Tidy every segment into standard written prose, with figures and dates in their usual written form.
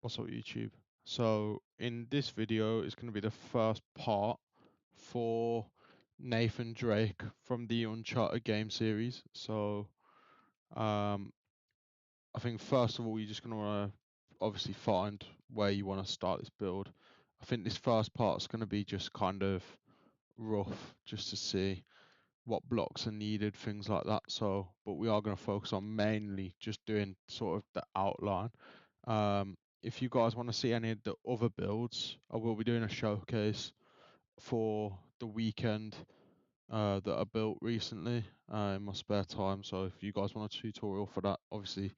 What's up, YouTube? So in this video is going to be the first part for Nathan Drake from the Uncharted Game series. So um, I think first of all you're just going to want to obviously find where you want to start this build. I think this first part is going to be just kind of rough, just to see what blocks are needed, things like that. So, but we are going to focus on mainly just doing sort of the outline. If you guys want to see any of the other builds, I will be doing a showcase for the weekend that I built recently in my spare time. So if you guys want a tutorial for that, obviously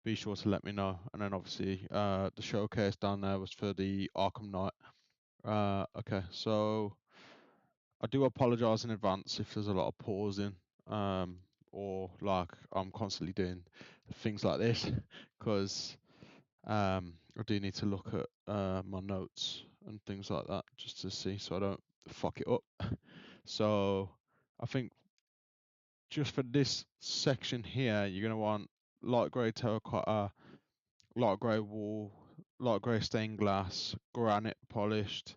be sure to let me know. And then obviously the showcase down there was for the Arkham Knight. Okay, so I do apologize in advance if there's a lot of pausing, um, or like I'm constantly doing things like this because I do need to look at my notes and things like that just to see so I don't fuck it up. So I think just for this section here, you're gonna want light grey terracotta, light grey wall, light grey stained glass, granite polished,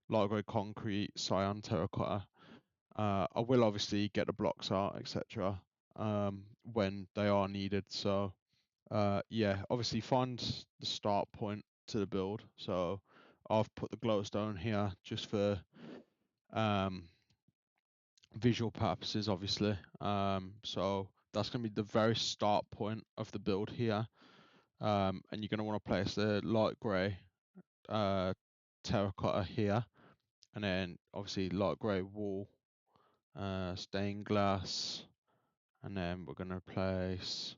light grey concrete, cyan terracotta. I will obviously get the blocks out, etc. When they are needed. So yeah, obviously find the start point to the build. So I've put the glowstone here just for um, visual purposes, obviously. So that's going to be the very start point of the build here. And you're going to want to place the light grey uh, terracotta here, and then obviously light grey wall, stained glass, and then we're going to place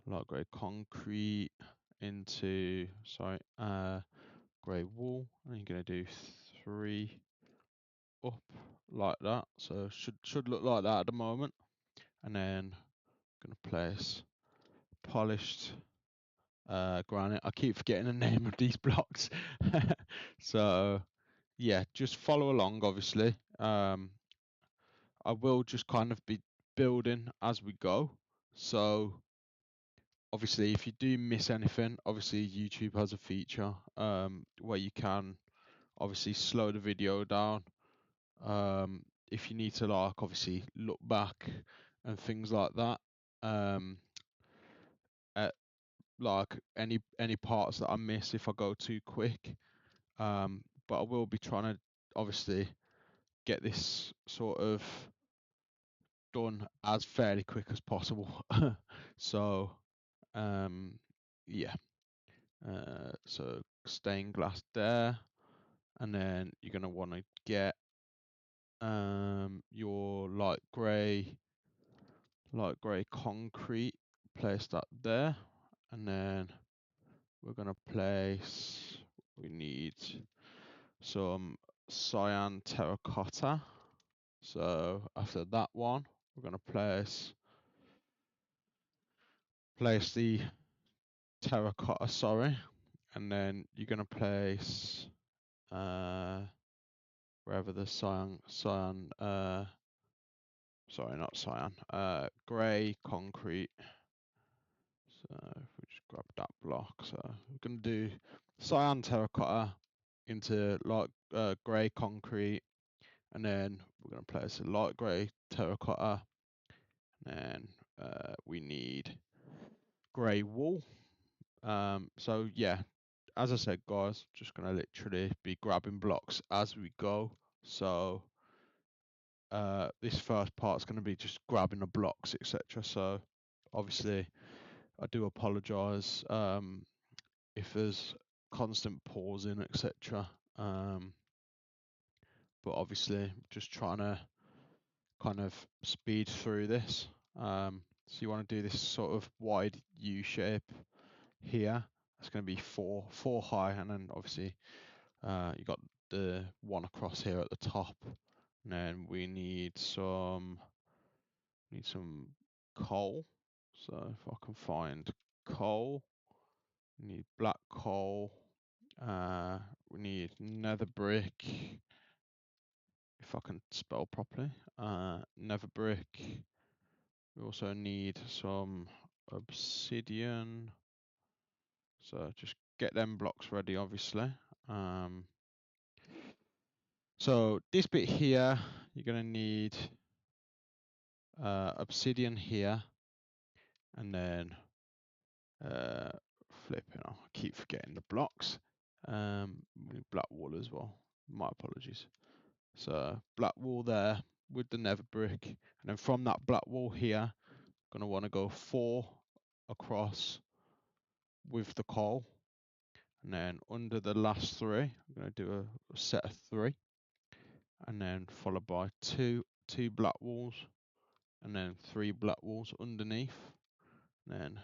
light grey concrete into grey wall, and you're going to do 3 up like that. So should look like that at the moment. And then going to place polished granite. I keep forgetting the name of these blocks. So yeah, just follow along. Obviously, I will just kind of be building as we go. So obviously, if you do miss anything, obviously YouTube has a feature where you can obviously slow the video down. If you need to like obviously look back and things like that. Um, at like any parts that I miss if I go too quick. But I will be trying to obviously get this sort of done as fairly quick as possible. So um, yeah. So stained glass there, and then you're gonna want to get your light grey concrete, place that there, and then we're gonna place, we need some cyan terracotta. So after that one, we're gonna place the terracotta, sorry, and then you're gonna place uh wherever the cyan sorry, not cyan, grey concrete. So if we just grab that block, so we're gonna do cyan terracotta into light grey concrete, and then we're gonna place a light grey terracotta, and then we need grey wool. So yeah, as I said, guys, just gonna literally be grabbing blocks as we go. So this first part's gonna be just grabbing the blocks, etc. So obviously, I do apologise if there's constant pausing, etc. But obviously, just trying to kind of speed through this. So you want to do this sort of wide U shape here. It's going to be four high, and then obviously you got the one across here at the top. And then we need some coal. So if I can find coal, we need black coal. We need nether brick. If I can spell properly, nether brick. We also need some obsidian. So just get them blocks ready, obviously. So this bit here, you're going to need obsidian here, and then flipping, I keep forgetting the blocks. Black wool as well. My apologies. So black wool there with the nether brick, and then from that black wool here, gonna want to go 4 across with the coal, and then under the last 3, I'm gonna do a set of 3, and then followed by two black walls, and then 3 black walls underneath. And then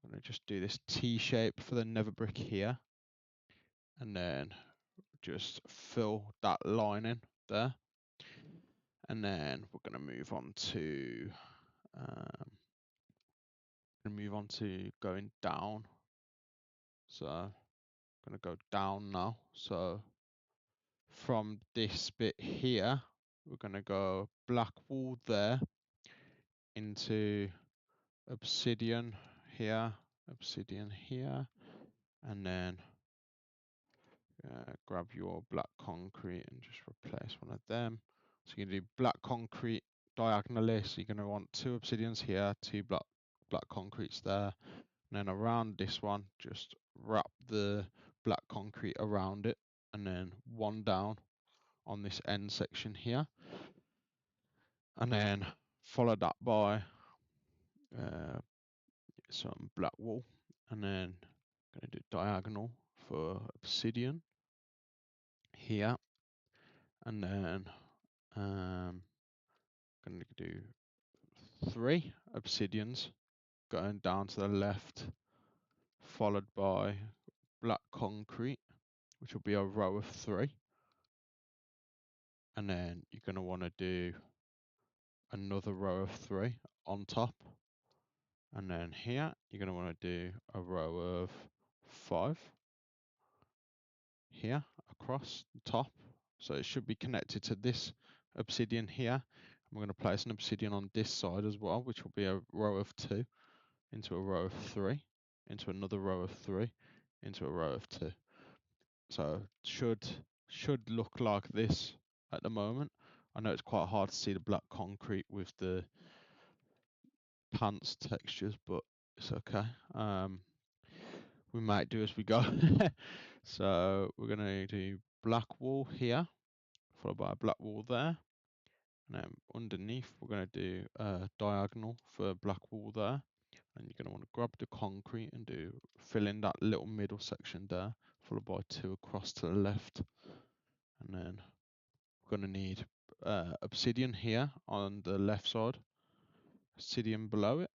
I'm gonna just do this T shape for the nether brick here, and then just fill that line in there, and then we're gonna move on to going down. So I'm gonna go down now. So from this bit here, we're gonna go black wool there into obsidian here, and then grab your black concrete and just replace one of them. So you're gonna do black concrete diagonally. So you're gonna want 2 obsidians here, 2 black concretes there, and then around this one, just wrap the black concrete around it, and then 1 down on this end section here, and then follow that by some black wool, and then I'm going to do diagonal for obsidian here, and then going to do 3 obsidians going down to the left, followed by black concrete, which will be a row of 3, and then you're going to want to do another row of 3 on top, and then here you're going to want to do a row of 5 here across the top, so it should be connected to this obsidian here, and we're going to place an obsidian on this side as well, which will be a row of 2 into a row of 3 into another row of 3 into a row of 2. So should look like this at the moment. I know it's quite hard to see the black concrete with the pants textures, but it's okay. We might do as we go. So we're gonna do black wall here, followed by a black wall there, and then underneath we're gonna do a diagonal for black wall there, and you're gonna want to grab the concrete and fill in that little middle section there, followed by 2 across to the left, and then we're gonna need obsidian here on the left side, obsidian below it,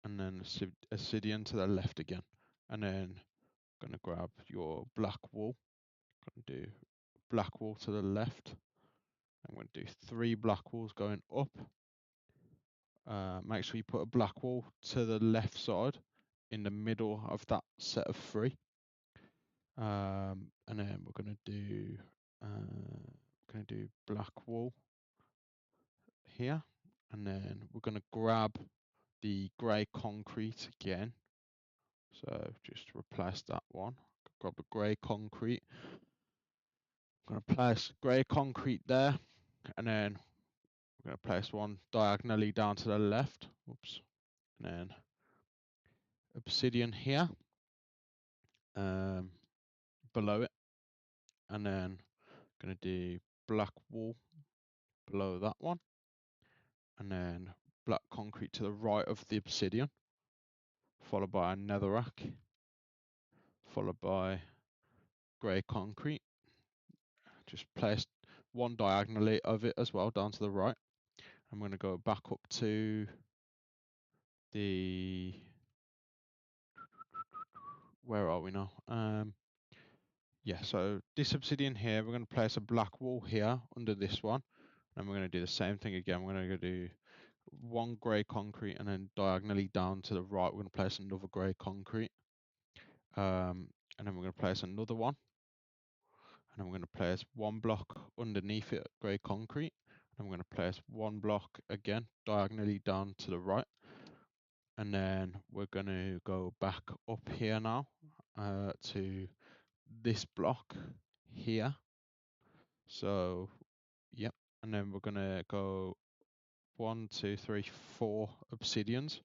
and then obsidian to the left again, and then gonna grab your black wool, gonna do black wool to the left. I'm going to do 3 black walls going up. Make sure you put a black wall to the left side in the middle of that set of 3. And then we're going to do black wall here, and then we're going to grab the grey concrete again. So just replace that one. Grab the grey concrete. I'm going to place grey concrete there, and then we're going to place one diagonally down to the left. Oops. And then obsidian here, below it, and then going to do black wool below that one, and then black concrete to the right of the obsidian, followed by a netherrack, followed by grey concrete. Just place one diagonally of it as well down to the right. I'm going to go back up to the, where are we now? Yeah, so this obsidian here, we're going to place a black wall here under this one, and we're going to do the same thing again. We're going to do 1 grey concrete, and then diagonally down to the right, we're going to place another grey concrete, and then we're going to place another one, and then we're going to place 1 block underneath it, grey concrete, and we're going to place 1 block again diagonally down to the right, And then we're going to go back up here now to this block here. So, yep. And then we're going to go 1, 2, 3, 4 obsidians,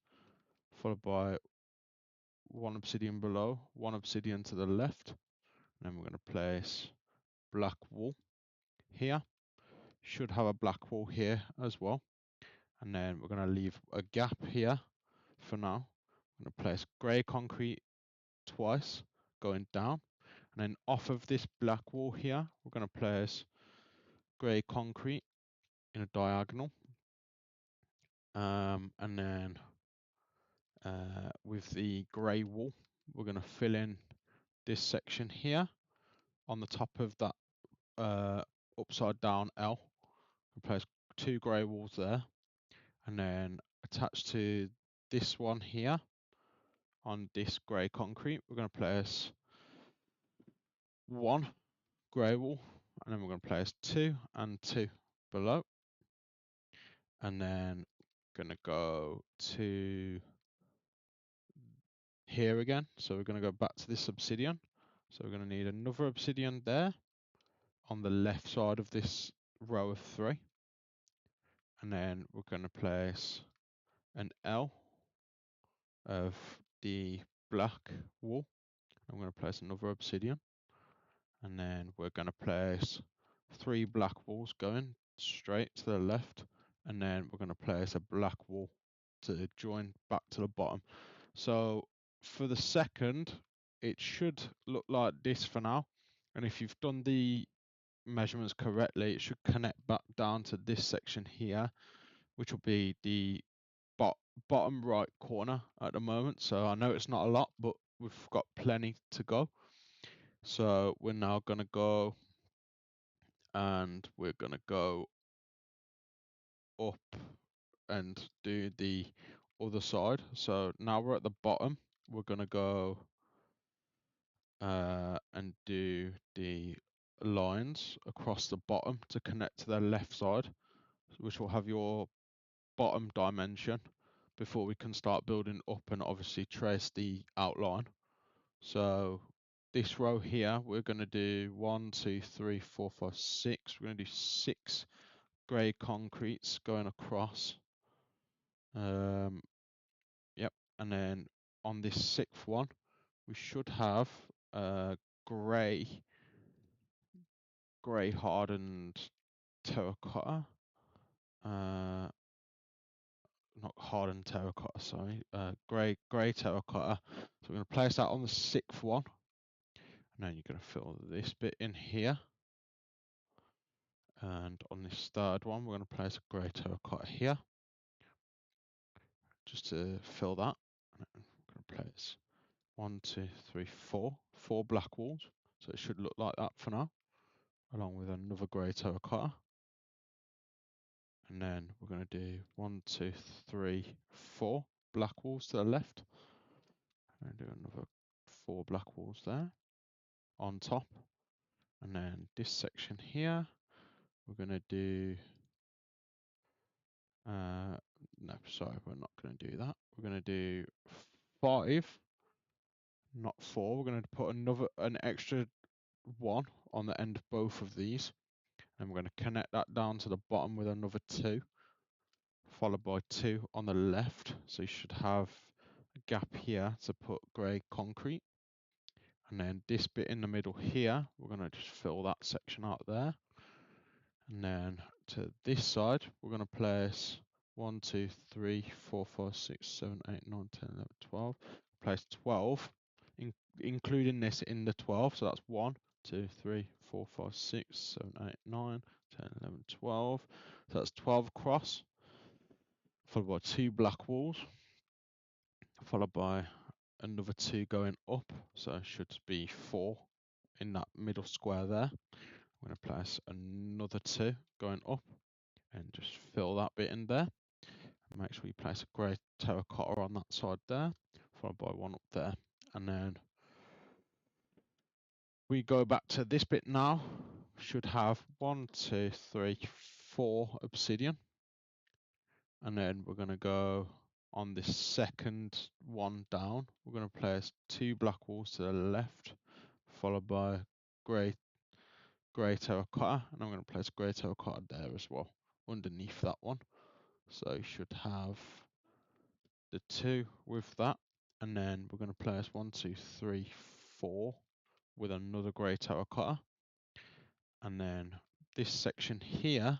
followed by 1 obsidian below, 1 obsidian to the left. And then we're going to place black wool here. Should have a black wool here as well. And then we're going to leave a gap here for now. I'm going to place grey concrete twice going down. And then off of this black wall here, we're going to place grey concrete in a diagonal. And then with the grey wall, we're going to fill in this section here on the top of that upside down L. We'll place 2 grey walls there. And then attached to this one here on this grey concrete, we're going to place 1 grey wall, and then we're going to place 2 and 2 below, and then going to go to here again. So we're going to go back to this obsidian. So we're going to need another obsidian there on the left side of this row of 3, and then we're going to place an L of the black wall. I'm going to place another obsidian, and then we're going to place 3 black walls going straight to the left, and then we're going to place a black wall to join back to the bottom. So for the second, it should look like this for now, and if you've done the measurements correctly, it should connect back down to this section here, which will be the bottom right corner at the moment. So I know it's not a lot, but we've got plenty to go. So we're now going to go, and we're going to go up and do the other side. So now we're at the bottom, we're going to go and do the lines across the bottom to connect to the left side, which will have your bottom dimension before we can start building up and obviously trace the outline. So this row here, we're going to do 1, 2, 3, 4, 5, 6. We're going to do 6 grey concretes going across. Yep, and then on this 6th one, we should have grey hardened terracotta. Not hardened terracotta, sorry. Grey terracotta. So we're going to place that on the 6th one, and then you're going to fill this bit in here. And on this 3rd one, we're going to place a grey terracotta here, just to fill that. And then we're going to place 1, 2, 3, 4 black walls. So it should look like that for now, along with another grey terracotta. And then we're going to do 1, 2, 3, 4 black walls to the left, and do another 4 black walls there on top. And then this section here, we're going to do no, sorry, we're not going to do that. We're going to do 5, not 4. We're going to put an extra 1 on the end of both of these, and we're going to connect that down to the bottom with another 2, followed by 2 on the left. So you should have a gap here to put grey concrete, and then this bit in the middle here, we're going to just fill that section out there. And then to this side, we're going to place 1, 2, 3, 4, 5, 6, 7, 8, 9, 10, 11, 12. Place 12, including this in the 12. So that's 1, 2, 3, 4, 5, 6, 7, 8, 9, 10, 11, 12. So that's 12 across, followed by 2 black walls, followed by another 2 going up. So it should be 4 in that middle square there. I'm going to place another 2 going up, and just fill that bit in there. Make sure you place a grey terracotta on that side there, followed by 1 up there. And then we go back to this bit now. Should have 1, 2, 3, 4 obsidian. And then we're going to go on the second one down, we're going to place 2 black walls to the left, followed by grey terracotta, and I'm going to place grey terracotta there as well, underneath that one. So you should have the 2 with that, and then we're going to place 1, 2, 3, 4 with another grey terracotta, and then this section here,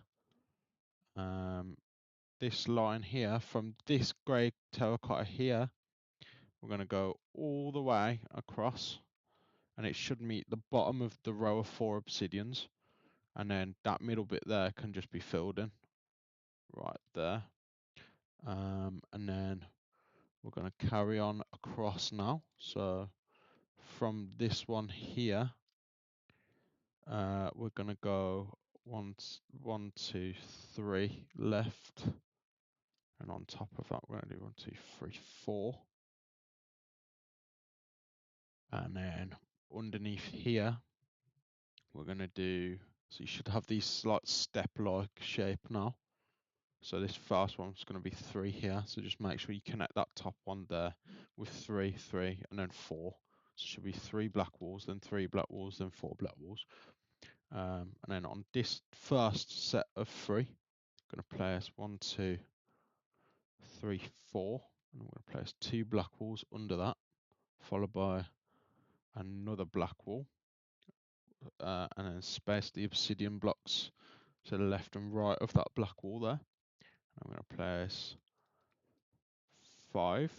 this line here, from this grey terracotta here, we're going to go all the way across, and it should meet the bottom of the row of 4 obsidians, and then that middle bit there can just be filled in right there. And then we're going to carry on across now. So from this one here, we're going to go 1, 2, 3 left, and on top of that we're going to do 1, 2, 3, 4, and then underneath here we're going to do, so you should have these slight step-like shape now. So this first one's going to be 3 here, so just make sure you connect that top one there with 3, 3, and then 4. So it should be 3 black walls, then 3 black walls, then 4 black walls. And then on this first set of 3, I'm going to place 1, 2, 3, 4, and I'm going to place 2 black walls under that, followed by another black wall, and then space the obsidian blocks to the left and right of that black wall there. I'm going to place 5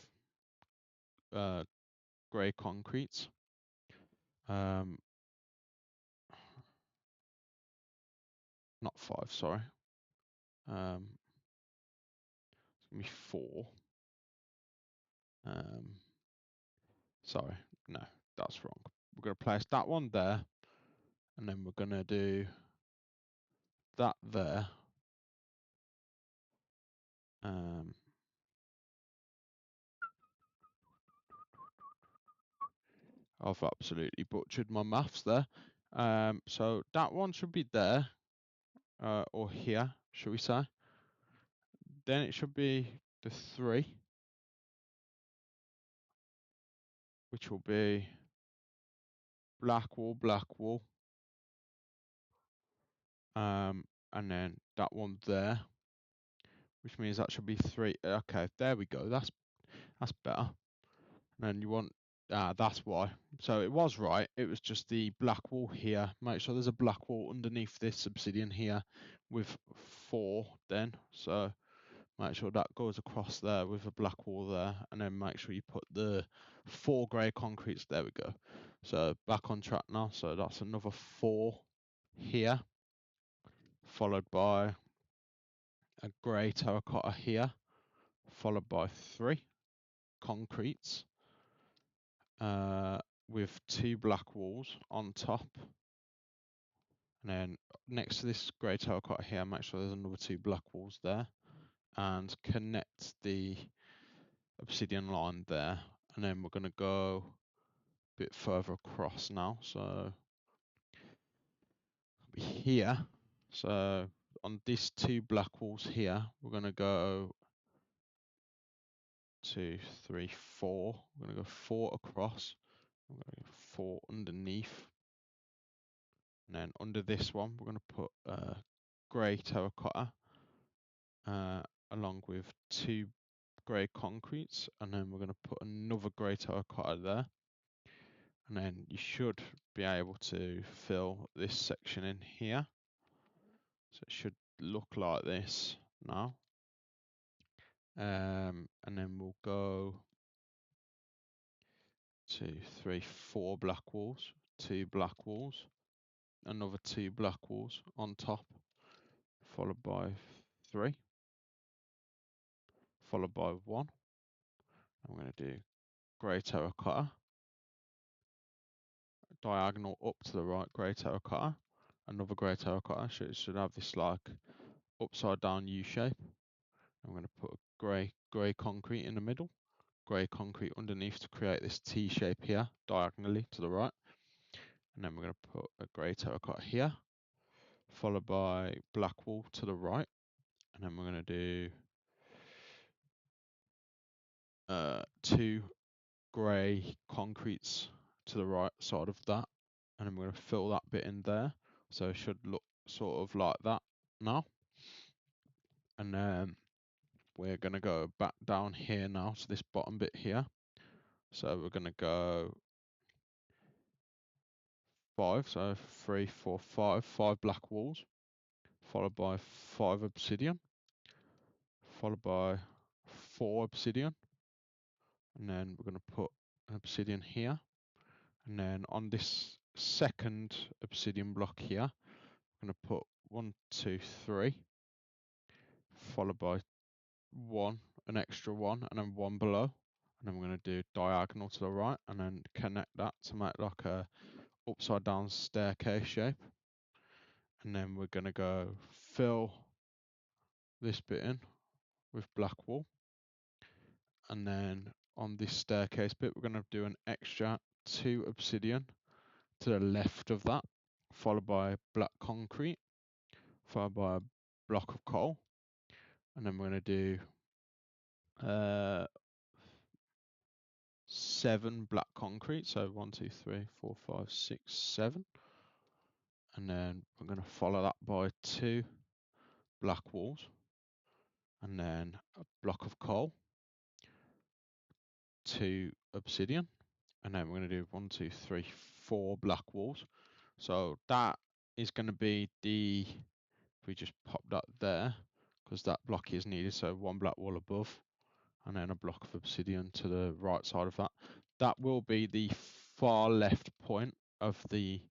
grey concretes. Not 5, sorry. It's going to be 4. Sorry, no, that's wrong. We're going to place that one there, and then we're going to do that there. I've absolutely butchered my maths there. So that one should be there, or here, should we say? Then it should be the 3, which will be black wall, and then that one there, which means that should be 3. Okay, there we go. That's better. And then you want, that's why. So it was right. It was just the black wall here. Make sure there's a black wall underneath this obsidian here with 4 then. So make sure that goes across there with a black wall there, and then make sure you put the 4 grey concretes. There we go. So back on track now. So that's another 4 here, followed by a grey terracotta here, followed by 3 concretes, with 2 black walls on top. And then next to this grey terracotta here, make sure there's another 2 black walls there, and connect the obsidian line there. And then we're going to go a bit further across now. So here, so on these 2 black walls here, we're going to go 2, 3, 4. We're going to go 4 across. We're going to go 4 underneath. And then under this one, we're going to put grey terracotta, along with 2 grey concretes, and then we're going to put another grey terracotta there. And then you should be able to fill this section in here. So it should look like this now. And then we'll go 2, 3, 4 black walls, 2 black walls, another 2 black walls on top, followed by 3, followed by 1. I'm going to do grey terracotta, diagonal up to the right, grey terracotta, another grey terracotta. Should have this like upside down U shape. I'm going to put grey concrete in the middle, grey concrete underneath to create this T shape here, diagonally to the right. And then we're going to put a grey terracotta here, followed by black wall to the right. And then we're going to do 2 grey concretes to the right side of that, and I'm going to fill that bit in there, so it should look sort of like that now. And then we're going to go back down here now to this bottom bit here, so we're going to go 5, so 3, 4, 5 black walls, followed by 5 obsidian, followed by 4 obsidian, and then we're going to put an obsidian here, and then on this second obsidian block here, I'm going to put 1, 2, 3, followed by 1, an extra 1, and then 1 below, and then we're going to do diagonal to the right, and then connect that to make like a upside down staircase shape. And then we're going to go fill this bit in with black wool, and then on this staircase bit we're going to do an extra 2 obsidian to the left of that, followed by black concrete, followed by a block of coal, and then we're going to do 7 black concrete, so 1, 2, 3, 4, 5, 6, 7, and then we're going to follow that by 2 black walls, and then a block of coal, 2 obsidian, and then we're going to do 1, 2, 3, 4 black walls. So that is going to be the, if we just pop that there, because that block is needed, so 1 black wall above, and then a block of obsidian to the right side of that. That will be the far left point of the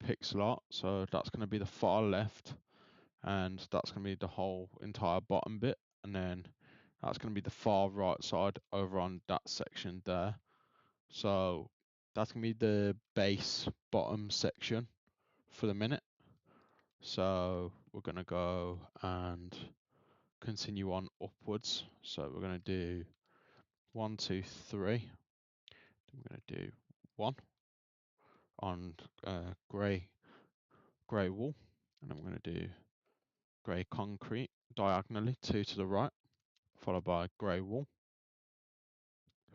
pixel art, so that's going to be the far left, and that's going to be the whole entire bottom bit, and then that's going to be the far right side over on that section there. So that's going to be the base bottom section for the minute. So we're going to go and continue on upwards. So we're going to do 1, 2, 3. We're going to do 1 on grey wool, and then we're going to do grey concrete diagonally, 2 to the right, followed by grey wool,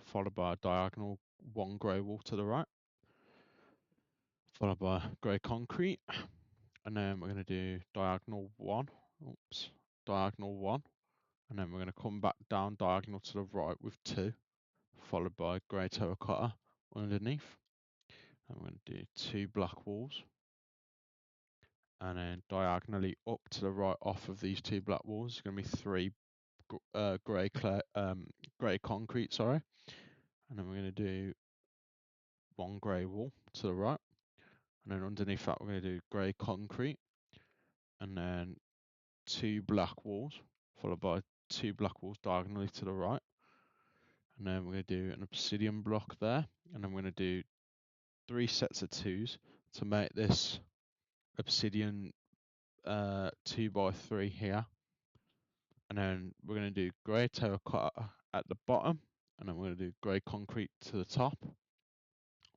followed by a diagonal 1 grey wool to the right, followed by grey concrete, and then we're going to do diagonal 1, diagonal 1, and then we're going to come back down diagonal to the right with 2, followed by grey terracotta underneath, and we're going to do 2 black walls, and then diagonally up to the right off of these 2 black walls is going to be 3 grey concrete, sorry, and then we're going to do 1 grey wall to the right, and then underneath that we're going to do grey concrete, and then 2 black walls, followed by 2 black walls diagonally to the right, and then we're going to do an obsidian block there, and then we're going to do 3 sets of 2s to make this obsidian 2 by 3 here, and then we're going to do grey terracotta at the bottom, and then we're going to do grey concrete to the top,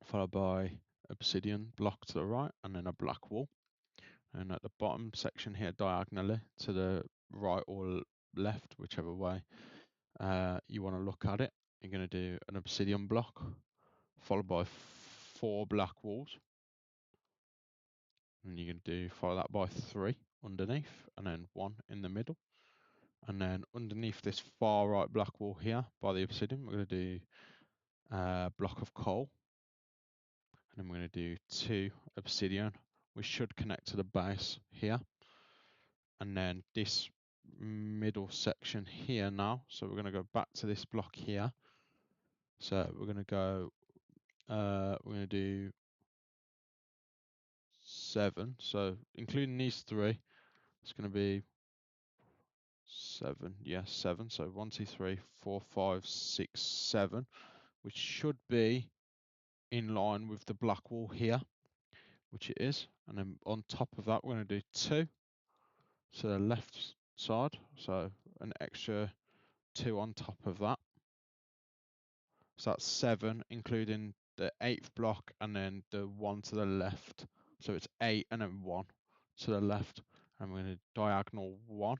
followed by obsidian block to the right, and then a black wall, and at the bottom section here diagonally to the right or left, whichever way you want to look at it, you're going to do an obsidian block followed by 4 black walls, and you can do follow that by 3 underneath, and then 1 in the middle, and then underneath this far right black wall here by the obsidian we're going to do a block of coal, and then we're going to do 2 obsidian, which should connect to the base here, and then this middle section here now, so we're going to go back to this block here, so we're going to go we're going to do 7, so including these 3 it's going to be 7, yes, 7, so 1, 2, 3, 4, 5, 6, 7, which should be in line with the black wall here, which it is, and then on top of that we're going to do 2 to the left side, so an extra 2 on top of that, so that's 7 including the 8th block and then the 1 to the left, so it's 8 and then 1 to the left, and we're going to diagonal 1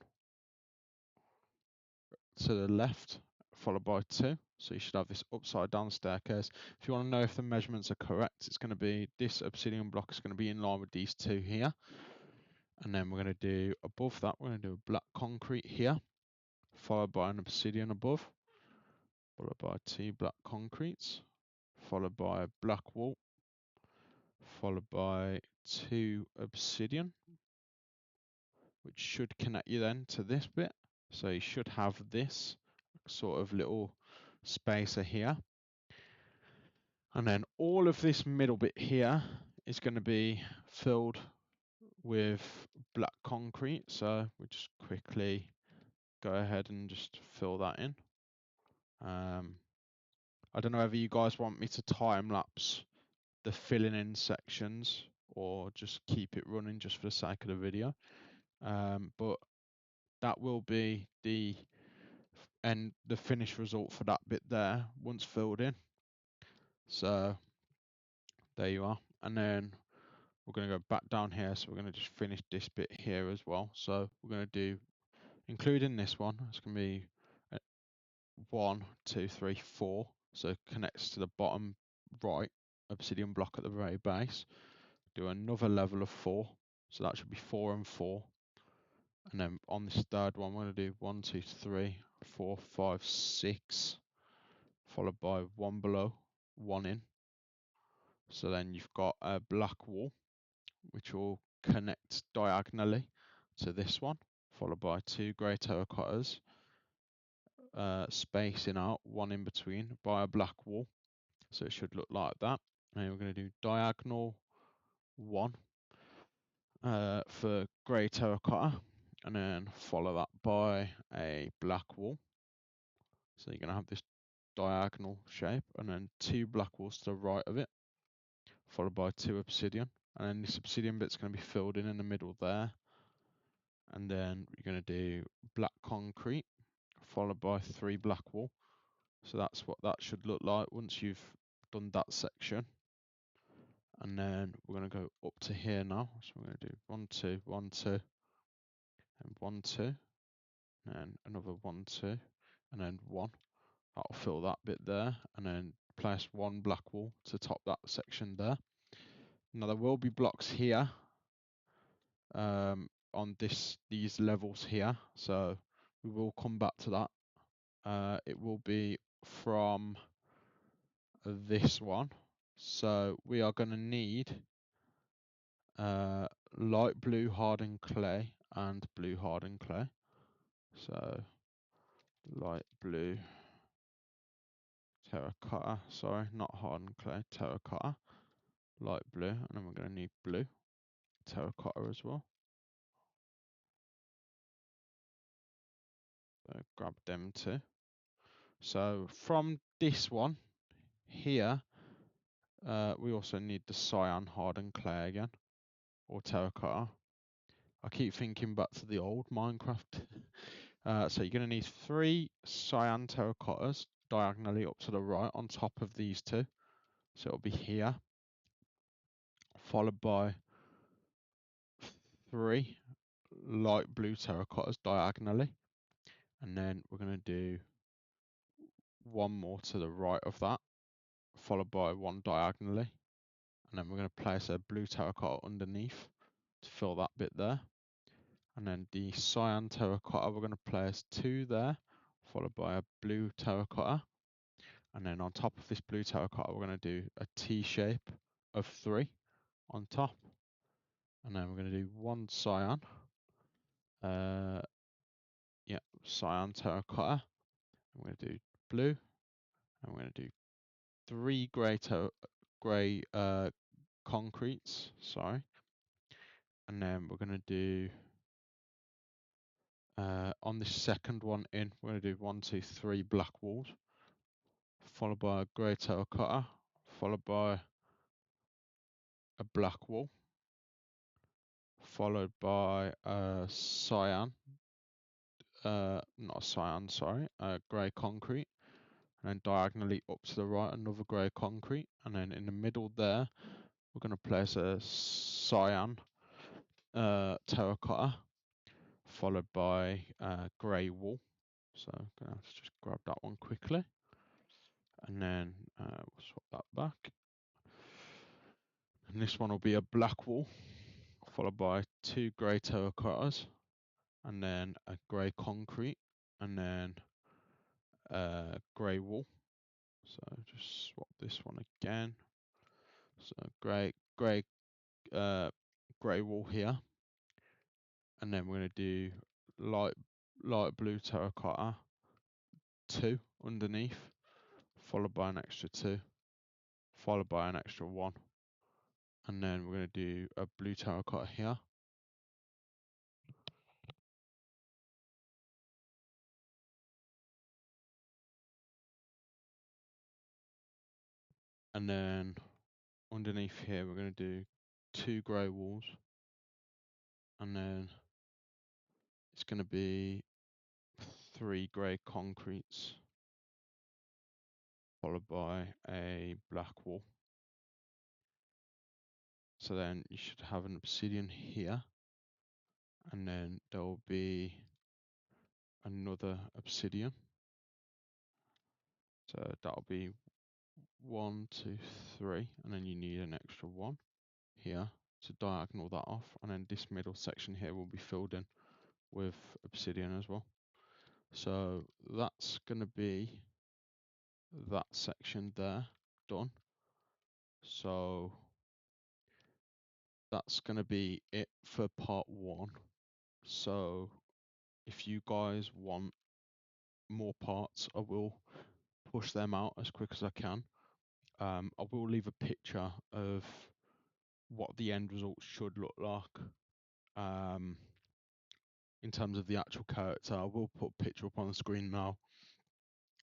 to the left, followed by 2. So you should have this upside down staircase. If you want to know if the measurements are correct, it's going to be this obsidian block is going to be in line with these 2 here. And then we're going to do above that, we're going to do a black concrete here, followed by an obsidian above, followed by 2 black concretes, followed by a black wall, followed by 2 obsidian, which should connect you then to this bit. So you should have this sort of little spacer here. And then all of this middle bit here is going to be filled with black concrete. So we'll just quickly go ahead and just fill that in. I don't know whether you guys want me to time lapse the filling in sections or just keep it running just for the sake of the video. But that will be the finished result for that bit there once filled in. So there you are. And then we're going to go back down here. So we're going to just finish this bit here as well. So we're going to do, including this one, it's going to be 1, 2, 3, 4. So it connects to the bottom right obsidian block at the very base. Do another level of 4. So that should be 4 and 4. And then on this third one, we're going to do 1, 2, 3, 4, 5, 6, followed by 1 below, 1 in. So then you've got a black wall, which will connect diagonally to this one, followed by 2 grey terracottas, spacing out 1 in between by a black wall. So it should look like that. And then we're going to do diagonal 1 for grey terracotta, and then follow that by a black wall. So you're going to have this diagonal shape, and then 2 black walls to the right of it, followed by 2 obsidian. And then this obsidian bit's going to be filled in the middle there. And then you're going to do black concrete, followed by 3 black wall. So that's what that should look like once you've done that section. And then we're going to go up to here now. So we're going to do 1, 2, 1, 2, and 1, 2, and then another 1, 2, and then 1. That'll fill that bit there, and then place 1 black wall to top that section there. Now there will be blocks here on these levels here, so we will come back to that. It will be from this one. So we are going to need light blue hardened clay and blue hardened clay. So light blue terracotta, sorry, not hardened clay, terracotta, light blue, and then we're going to need blue terracotta as well. So grab them too. So from this one here, we also need the cyan hardened clay again, or terracotta. I keep thinking back to the old Minecraft. So you're going to need 3 cyan terracottas diagonally up to the right on top of these 2. So it'll be here, followed by 3 light blue terracottas diagonally. And then we're going to do 1 more to the right of that, followed by 1 diagonally. And then we're going to place a blue terracotta underneath to fill that bit there. And then the cyan terracotta, we're going to place 2 there, followed by a blue terracotta. And then on top of this blue terracotta, we're going to do a T shape of 3 on top. And then we're going to do 1 cyan. Cyan terracotta. I'm going to do blue. And we're going to do 3 grey concretes. Sorry. And then we're going to do on the second one in, we're going to do 1, 2, 3 black walls, followed by a grey terracotta, followed by a black wall, followed by a cyan, not a cyan, sorry, a grey concrete, and then diagonally up to the right, another grey concrete, and then in the middle there, we're going to place a cyan terracotta, followed by grey wall. So I'm gonna have to just grab that one quickly, and then we'll swap that back. And this one will be a black wall, followed by 2 grey terracottas, and then a grey concrete, and then a grey wall. So just swap this one again. So grey wall here, and then we're going to do light blue terracotta 2 underneath, followed by an extra 2, followed by an extra 1, and then we're going to do a blue terracotta here, and then underneath here we're going to do 2 grey walls, and then it's going to be 3 grey concretes, followed by a black wall. So then you should have an obsidian here, and then there will be another obsidian. So that'll be 1, 2, 3, and then you need an extra 1 here to diagonal that off, and then this middle section here will be filled in with obsidian as well. So that's going to be that section there done. So that's going to be it for part 1. So if you guys want more parts, I will push them out as quick as I can. I will leave a picture of what the end result should look like. In terms of the actual character, I will put a picture up on the screen now.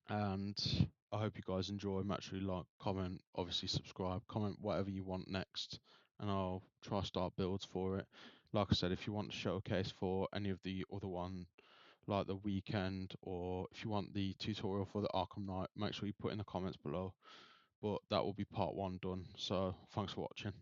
And I hope you guys enjoy. Make sure you like, comment, obviously subscribe, comment whatever you want next, and I'll try to start builds for it. Like I said, if you want to showcase for any of the other one, like the weekend, or if you want the tutorial for the Arkham Knight, make sure you put in the comments below. But that will be part 1 done. So thanks for watching.